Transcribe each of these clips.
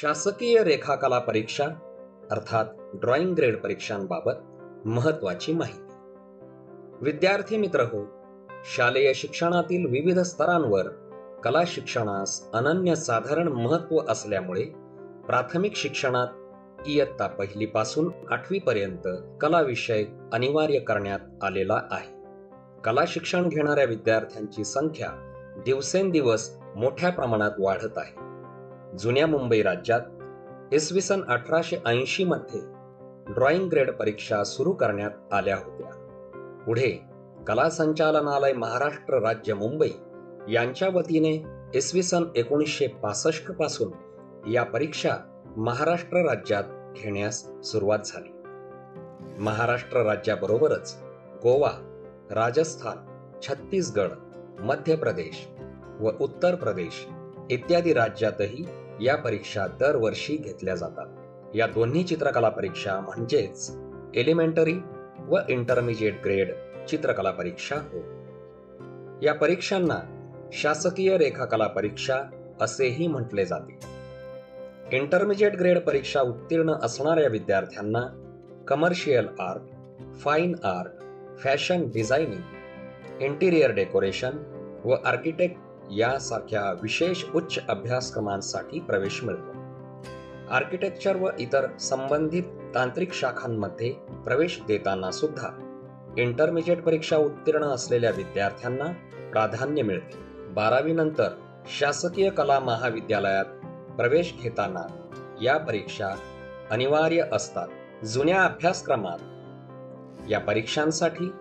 शासकीय रेखाकला परीक्षा अर्थात ड्रॉइंग ग्रेड परीक्षांबाबत महत्वाची माहिती. विद्यार्थी मित्र हो, शालेय शिक्षणातील विविध स्तरांवर कला शिक्षणास अनन्यसाधारण महत्त्व असल्यामुळे प्राथमिक शिक्षणात इयत्ता 1ली पासून 8वी पर्यंत कला विषय अनिवार्य करण्यात आलेला आहे. कला शिक्षण घेणाऱ्या विद्यार्थ्यांची संख्या दिवसेंदिवस मोठ्या प्रमाणात वाढत आहे. जुन्या मुंबई राज्यात इसवी सन 1880 मध्ये ड्रॉइंग ग्रेड परीक्षा सुरू करण्यात आल्या होत्या. पुढे कला संचालनालय महाराष्ट्र राज्य मुंबई यांच्या वतीने इसवी सन 1965 पासून या परीक्षा महाराष्ट्र राज्यात घेण्यास सुरुवात झाली. महाराष्ट्र राज्याबरोबरच गोवा, राजस्थान, छत्तीसगड, मध्य प्रदेश व उत्तर प्रदेश इत्यादी राज्यातही या परीक्षा दरवर्षी घेतल्या जातात. या दोन्ही चित्रकला परीक्षा म्हणजेच एलिमेंटरी व इंटरमिजिएट ग्रेड चित्रकला परीक्षा हो. या परीक्षांना शासकीय रेखाकला परीक्षा असेही म्हटले जाते. इंटरमिजिएट ग्रेड परीक्षा उत्तीर्ण असणाऱ्या विद्यार्थ्यांना commercial art, fine art, fashion designing, interior decoration व आर्किटेक्ट यासारख्या विशेष उच्च अभ्यासक्रमांसाठी प्रवेश मिळतो. आर्किटेक्चर व इतर संबंधित तांत्रिक शाखांमध्ये प्रवेश देताना सुद्धा इंटरमिजिएट परीक्षा उत्तीर्ण असलेल्या विद्यार्थ्यांना प्राधान्य मिळते. 12वी नंतर शासकीय कला महाविद्यालयात प्रवेश घेताना या परीक्षा अनिवार्य असतात. जुन्या अभ्यासक्रमात या परीक्षांसाठी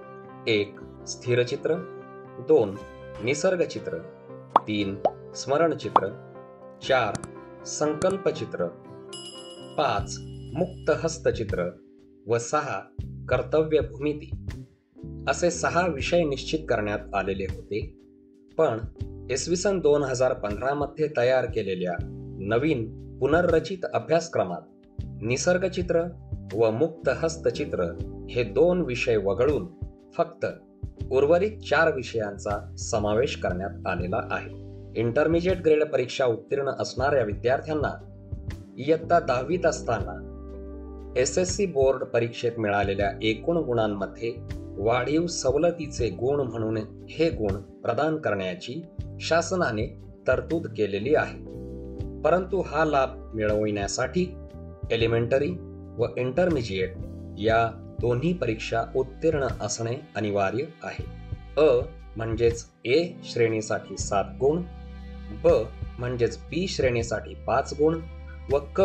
1. स्थिरचित्र, 2. निसर्गचित्र, 3. स्मरणचित्र, 4. संकल्पचित्र, 5. मुक्त हस्तचित्र व 6. कर्तव्य भूमिती असे 6 विषय निश्चित करण्यात आलेले होते. पण इसवी सन 2015 मध्ये तयार केलेल्या नवीन पुनर्रचित अभ्यासक्रमात निसर्गचित्र व मुक्त हस्तचित्र हे 2 विषय वगळून फक्त उर्वरित 4 विषयांचा समावेश करण्यात आलेला आहे. इंटरमिजिएट ग्रेड परीक्षा उत्तीर्ण असणाऱ्या विद्यार्थ्यांना इयत्ता 10वीत असताना SSC बोर्ड परीक्षेत मिळालेल्या एकूण गुणांमध्ये वाढीव सवलतीचे गुण म्हणून हे गुण प्रदान करण्याची शासनाने तरतूद केलेली आहे. परंतु हा लाभ मिळविण्यासाठी एलिमेंटरी व इंटरमिजिएट या दोन्ही परीक्षा उत्तीर्ण असणे अनिवार्य आहे. अ म्हणजेच A श्रेणीसाठी 7 गुण, ब म्हणजेच B श्रेणीसाठी 5 गुण व क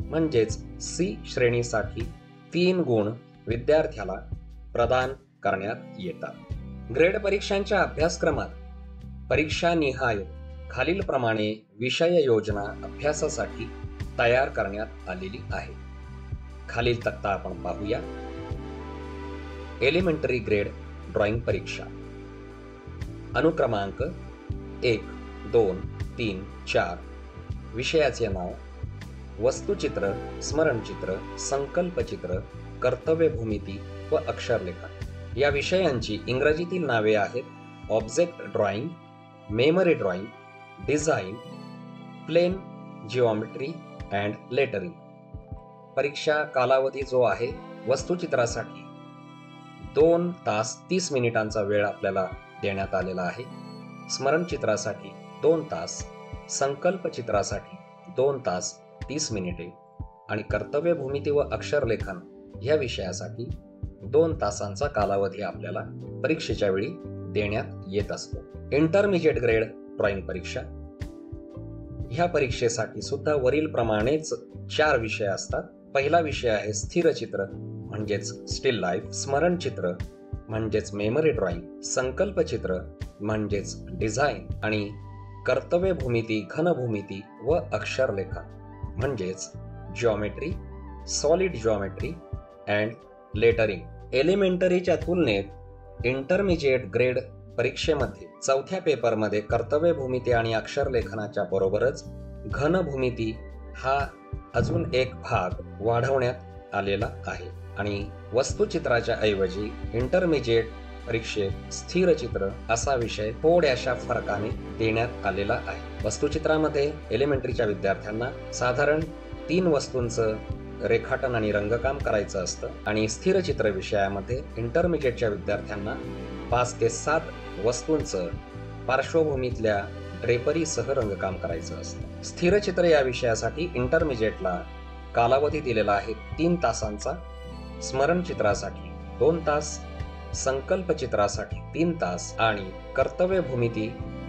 म्हणजेच C श्रेणीसाठी 3 गुण विद्यार्थ्याला प्रदान करण्यात येतात. ग्रेड परीक्षांच्या अभ्यासक्रमात परीक्षानिहाय खालीलप्रमाणे विषय योजना अभ्यासासाठी तयार करण्यात आलेली आहे. खालील तक्ता आपण पाहूया. एलिमेंटरी ग्रेड ड्रॉइंग परीक्षा. अनुक्रमांक 1, 2, 3, 4. विषयाचे नाव: वस्तुचित्र, स्मरणचित्र, संकल्पचित्र, कर्तव्य भूमिती व अक्षरलेखन. या विषयांची इंग्रजीतील नावे आहेत object drawing, memory drawing, design, plane geometry and lettering. परीक्षा कालावधी जो आहे, वस्तुचित्रासाठी 2 तास 30 मिनिटांचा वेळ आपल्याला देण्यात आलेला आहे. स्मरणचित्रासाठी 2 तास, संकल्पचित्रासाठी 2 तास 30 मिनिटे आणि कर्तव्य भूमिती व अक्षरलेखन या विषयासाठी 2 तासांचा कालावधी आपल्याला परीक्षेच्या वेळी देण्यात येत असतो. इंटरमिजिएट ग्रेड ड्रॉइंग परीक्षा. ह्या परीक्षेसाठी सुद्धा वरील प्रमाणेच 4 विषय असतात. पहिला विषय आहे स्थिरचित्र म्हणजेच स्टिल लाईफ, स्मरणचित्र म्हणजेच मेमरी ड्रॉइंग, संकल्पचित्र म्हणजेच डिझाइन आणि कर्तव्य भूमिती, घनभूमिती व अक्षरलेखन म्हणजेच geometry, solid geometry and lettering. एलिमेंटरीच्या तुलनेत इंटरमिजिएट ग्रेड परीक्षेमध्ये 4थ्या पेपरमध्ये कर्तव्य भूमिती आणि अक्षरलेखनाच्या बरोबरच घनभूमिती हा अजून एक भाग वाढवण्यात आलेला आहे आणि वस्तुचित्राच्या ऐवजी इंटरमिजिएट परीक्षेत स्थिर चित्र असा विषय थोड्याशा फरकाने देण्यात आलेला आहे. वस्तुचित्रामध्ये एलिमेंटरीच्या विद्यार्थ्यांना साधारण 3 वस्तूंचं रेखाटन आणि रंगकाम करायचं असतं आणि स्थिर चित्र विषयामध्ये इंटरमिजिएटच्या विद्यार्थ्यांना 5 ते 7 वस्तूंचं पार्श्वभूमीतल्या ड्रेपरीसह रंगकाम करायचं असतं. स्थिर चित्र या विषयासाठी इंटरमिजिएटला कालावधी दिलेला आहे 3 तासांचा, स्मरण चित्रासाठी 2 तास, संकल्प चित्रासाठी 3 तास आणि कर्तव्य भूमिती,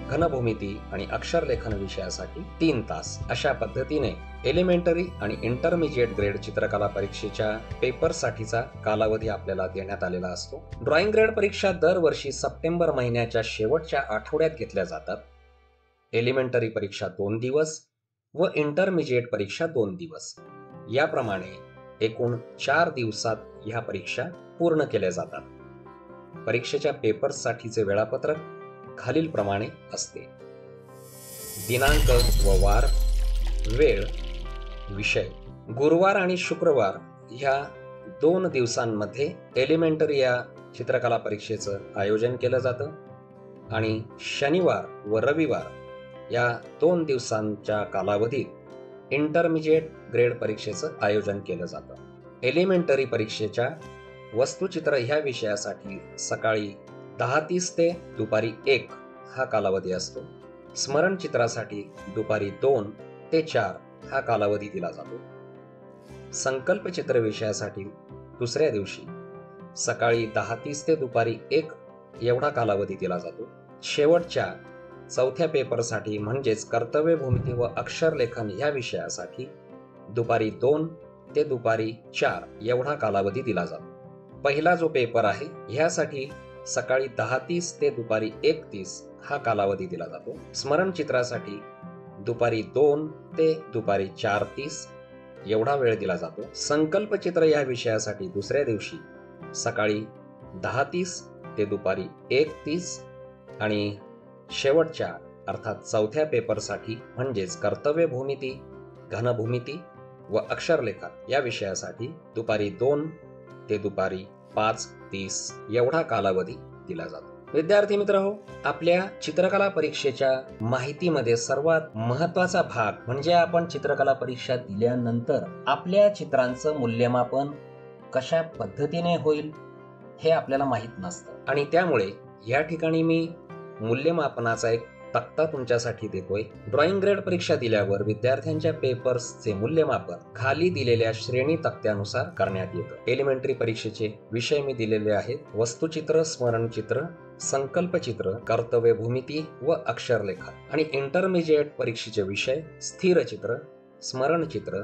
घनभूमिती आणि अक्षरलेखन विषयासाठी 3 तास. अशा पद्धतीने एलिमेंटरी आणि इंटरमिजिएट ग्रेड चित्रकला परीक्षेच्या पेपरसाठीचा कालावधी आपल्याला देण्यात आलेला असतो. ड्रॉइंग ग्रेड परीक्षा दरवर्षी सप्टेंबर महिन्याच्या शेवटच्या आठवड्यात घेतल्या जातात. एलिमेंटरी परीक्षा 2 दिवस व इंटरमिजिएट परीक्षा 2 दिवस याप्रमाणे एकूण 4 दिवसात ह्या परीक्षा पूर्ण केल्या जातात. परीक्षेच्या पेपर्ससाठीचे वेळापत्रक खालीलप्रमाणे असते. दिनांक व वार, वेळ, विषय. गुरुवार आणि शुक्रवार ह्या 2 दिवसांमध्ये एलिमेंटरी या चित्रकला परीक्षेचं आयोजन केलं जातं आणि शनिवार व रविवार या 2 दिवसांच्या कालावधीत इंटरमिजिएट ग्रेड परीक्षेचं आयोजन केलं जातं. एलिमेंटरी परीक्षेच्या वस्तुचित्र ह्या विषयासाठी सकाळी 10:30 ते दुपारी 1 हा कालावधी असतो. स्मरण चित्रासाठी दुपारी 2 ते 4 हा कालावधी दिला जातो. संकल्प चित्र विषयासाठी दुसऱ्या दिवशी सकाळी 10:30 ते दुपारी 1 एवढा कालावधी दिला जातो. शेवटच्या चौथ्या पेपरसाठी म्हणजेच कर्तव्य भूमिती व अक्षरलेखन या विषयासाठी दुपारी 2 ते दुपारी 4 एवढा कालावधी दिला जातो. पहिला जो पेपर आहे ह्यासाठी सकाळी 10:30 ते दुपारी 1:30 हा कालावधी दिला जातो. स्मरण चित्रासाठी दुपारी 2 ते दुपारी 4:30 एवढा वेळ दिला जातो. संकल्प चित्र या विषयासाठी दुसऱ्या दिवशी सकाळी 10:30 ते दुपारी 1:30 आणि शेवटच्या अर्थात चौथ्या पेपरसाठी म्हणजेच कर्तव्य भूमिती, घनभूमिती व अक्षरलेखन या विषयासाठी दुपारी 2 ते दुपारी 5:30 एवढा कालावधी दिला जातो. विद्यार्थी मित्रहो, आपल्या चित्रकला परीक्षेच्या माहितीमध्ये सर्वात महत्वाचा भाग म्हणजे आपण चित्रकला परीक्षा दिल्यानंतर आपल्या चित्रांचं मूल्यमापन कशा पद्धतीने होईल हे आपल्याला माहित नसतं आणि त्यामुळे या ठिकाणी मी मूल्यमापनाचा एक तक्ता तुमच्यासाठी देतोय. ड्रॉइंग ग्रेड परीक्षा दिल्यावर विद्यार्थ्यांच्या पेपर्सचे मूल्यमापन खाली दिलेल्या श्रेणी तक्त्यानुसार करण्यात येतं. एलिमेंटरी परीक्षेचे विषय मी दिलेले आहेत: वस्तुचित्र, स्मरणचित्र, संकल्पचित्र, कर्तव्य भूमिती व अक्षरलेखन. आणि इंटरमिजिएट परीक्षेचे विषय स्थिर चित्र, स्मरणचित्र,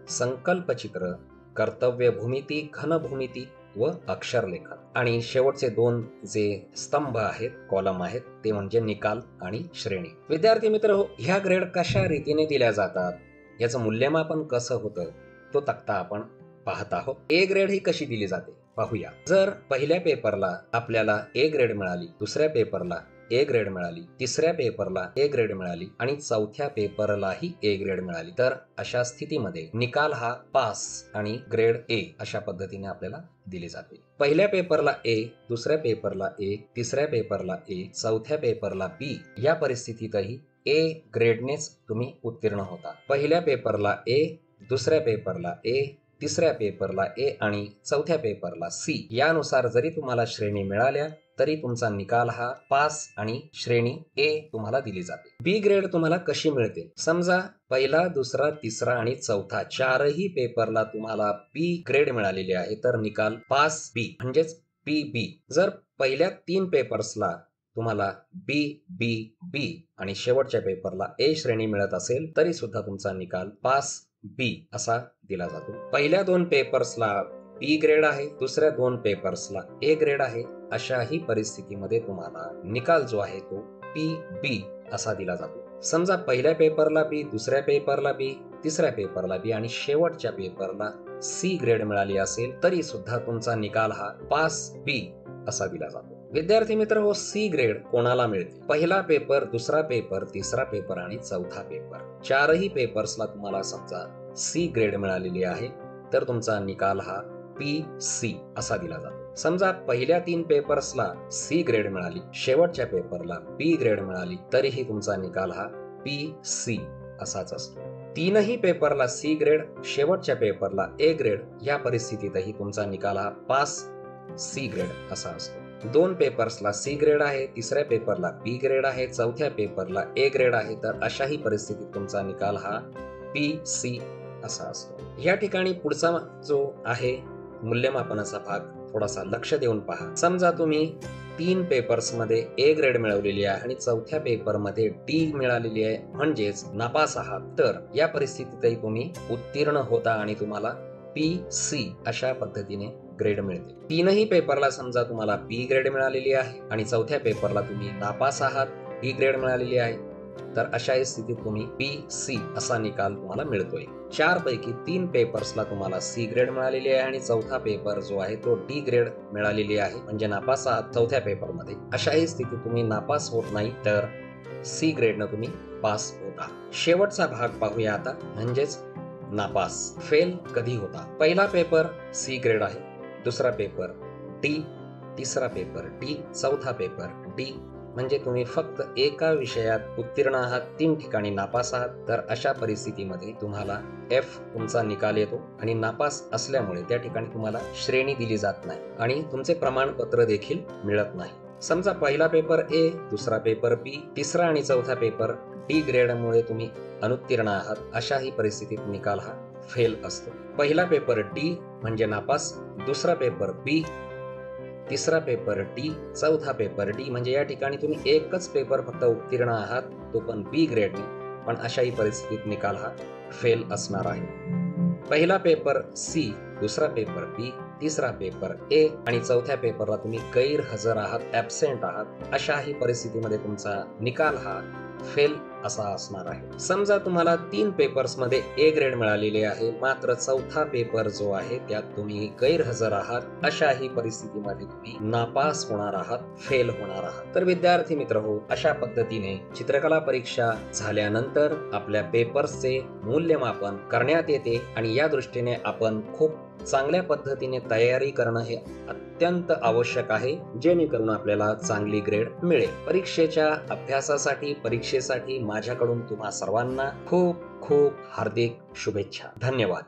संकल्पचित्र, कर्तव्य भूमिती, घनभूमिती व अक्षरलेखन. आणि शेवटचे 2 जे स्तंभ आहेत, कॉलम आहेत, ते म्हणजे निकाल आणि श्रेणी. विद्यार्थी मित्र हो, ह्या ग्रेड कशा रीतीने दिल्या जातात, याचं मूल्यमापन कसं होतं, तो तक्ता आपण पाहत आहोत. ए ग्रेड ही कशी दिली जाते पाहूया. जर पहिल्या पेपरला आपल्याला ए ग्रेड मिळाली, दुसऱ्या पेपरला ए ग्रेड मिळाली, तिसऱ्या पेपरला ए ग्रेड मिळाली आणि चौथ्या पेपरलाही ए ग्रेड मिळाली, तर अशा स्थितीमध्ये निकाल हा पास आणि ग्रेड ए अशा पद्धतीने आपल्याला दिली जाते. पहिल्या पेपरला ए, दुसऱ्या पेपरला ए, तिसऱ्या पेपरला ए, चौथ्या पेपरला बी या परिस्थितीतही ए ग्रेडनेच तुम्ही उत्तीर्ण होता. पहिल्या पेपरला ए, दुसऱ्या पेपरला ए, तिसऱ्या पेपरला ए आणि चौथ्या पेपरला सी यानुसार जरी तुम्हाला श्रेणी मिळाल्या तरी तुमचा निकाल हा पास आणि श्रेणी ए तुम्हाला दिली जाते. बी ग्रेड तुम्हाला कशी मिळते? समजा पहिला, दुसरा, तिसरा आणि चौथा 4ही पेपरला तुम्हाला बी ग्रेड मिळालेली आहे, तर निकाल पास बी म्हणजेच PB. जर पहिल्या 3 पेपर्सला तुम्हाला बी बी बी आणि शेवटच्या पेपरला ए श्रेणी मिळत असेल तरी सुद्धा तुमचा निकाल पास बी असा दिला जातो. पहिल्या 2 पेपर्सला बी ग्रेड आहे, दुसऱ्या 2 पेपर्सला ए ग्रेड आहे, अशाही परिस्थितीमध्ये तुम्हाला निकाल जो आहे तो PB असा दिला जातो. समजा पहिल्या पेपरला बी, दुसऱ्या पेपरला बी, तिसऱ्या पेपरला बी आणि शेवटच्या पेपरला सी ग्रेड मिळाली असेल तरी सुद्धा तुमचा निकाल हा पास बी असा दिला जातो. विद्यार्थी मित्र हो, सी ग्रेड कोणाला मिळते? पहिला पेपर, दुसरा पेपर, तिसरा पेपर आणि चौथा पेपर 4ही पेपर्सला तुम्हाला समजा सी ग्रेड मिळालेली आहे, तर तुमचा निकाल हा PC असा दिला जातो. समजा पहिल्या 3 पेपर्सला C ग्रेड मिळाली, शेवटच्या पेपरला B ग्रेड मिळाली, तरीही तुमचा निकाल हा PC असाच असतो. 3ही पेपरला C ग्रेड, शेवटच्या पेपरला A ग्रेड, या परिस्थितीतही तुमचा निकाल हा पास C ग्रेड असा असतो. 2 पेपर्सला C ग्रेड आहे, तिसऱ्या पेपरला B ग्रेड आहे, चौथ्या पेपरला A ग्रेड आहे, तर अशाही परिस्थितीत तुमचा निकाल हा PC असा असतो. या ठिकाणी पुढचा जो आहे मूल्यमापनाचा भाग थोडासा लक्ष देऊन पहा. समजा तुम्ही 3 पेपर्समध्ये A ग्रेड मिळवलेली आहे आणि चौथ्या पेपरमध्ये D मिळालेली आहे, म्हणजेच नापास आहात, तर या परिस्थितीतही तुम्ही उत्तीर्ण होता आणि तुम्हाला PC अशा पद्धतीने ग्रेड मिळते. 3ही पेपरला समजा तुम्हाला B ग्रेड मिळालेली आहे आणि चौथ्या पेपरला तुम्ही नापास आहात, D ग्रेड मिळालेली आहे, तर अशा स्थितीत तुम्ही PC असा निकाल तुम्हाला मिळतोय. 4 पैकी 3 पेपर्सला तुम्हाला C ग्रेड मिळालेली आहे आणि चौथा पेपर जो आहे तो D ग्रेड मिळालेली आहे, म्हणजे नापास आहात चौथ्या पेपरमध्ये. अशाही स्थितीत तुम्ही नापास होत नाही, तर C ग्रेडनं तुम्ही पास होता. शेवटचा भाग पाहूया आता, म्हणजेच नापास, फेल कधी होता. पहिला पेपर C ग्रेड आहे, दुसरा पेपर D, तिसरा पेपर D, चौथा पेपर D, म्हणजे तुम्ही फक्त एका विषयात उत्तीर्ण आहात, 3 ठिकाणी नापास आहात, तर अशा परिस्थितीमध्ये तुम्हाला F तुमचा निकाल येतो आणि नापास असल्यामुळे त्या ठिकाणी तुम्हाला श्रेणी दिली जात नाही आणि तुमचे प्रमाणपत्र देखील मिळत नाही. समजा पहिला पेपर A, दुसरा पेपर B, तिसरा आणि चौथा पेपर D ग्रेडमुळे तुम्ही अनुत्तीर्ण आहात, अशाही परिस्थितीत निकाल हा फेल असतो. पहिला पेपर D म्हणजे नापास, दुसरा पेपर B, तिसरा पेपर D, चौथा पेपर D, म्हणजे या ठिकाणी तुम्ही एकच पेपर फक्त उत्तीर्ण आहात, तो पण B ग्रेडने, पण अशाही परिस्थितीत निकाल हा फेल असणार आहे. पहिला पेपर C, दुसरा पेपर B, तिसरा पेपर A आणि चौथ्या पेपरला तुम्ही गैरहजर आहात, ॲब्सेंट आहात, अशाही परिस्थितीमध्ये तुमचा निकाल हा फेल असा असणार आहे. समजा तुम्हाला 3 पेपर्समध्ये A ग्रेड मिळालेले आहे, मात्र चौथा पेपर जो आहे त्यात तुम्ही गैरहजर आहात, अशाही परिस्थितीमध्ये तुम्ही नापास होणार आहात, फेल होणार आहात. तर विद्यार्थी मित्रहो, अशा पद्धतीने चित्रकला परीक्षा झाल्यानंतर आपल्या पेपर्सचे मूल्यमापन करण्यात येते आणि या दृष्टीने आपण खूप चांगल्या पद्धतीने तयारी करणं हे अत्यंत आवश्यक आहे, जेणेकरून आपल्याला चांगली ग्रेड मिळेल. परीक्षेच्या अभ्यासासाठी, परीक्षेसाठी माझ्याकडून तुम्हा सर्वांना खूप खूप हार्दिक शुभेच्छा. धन्यवाद.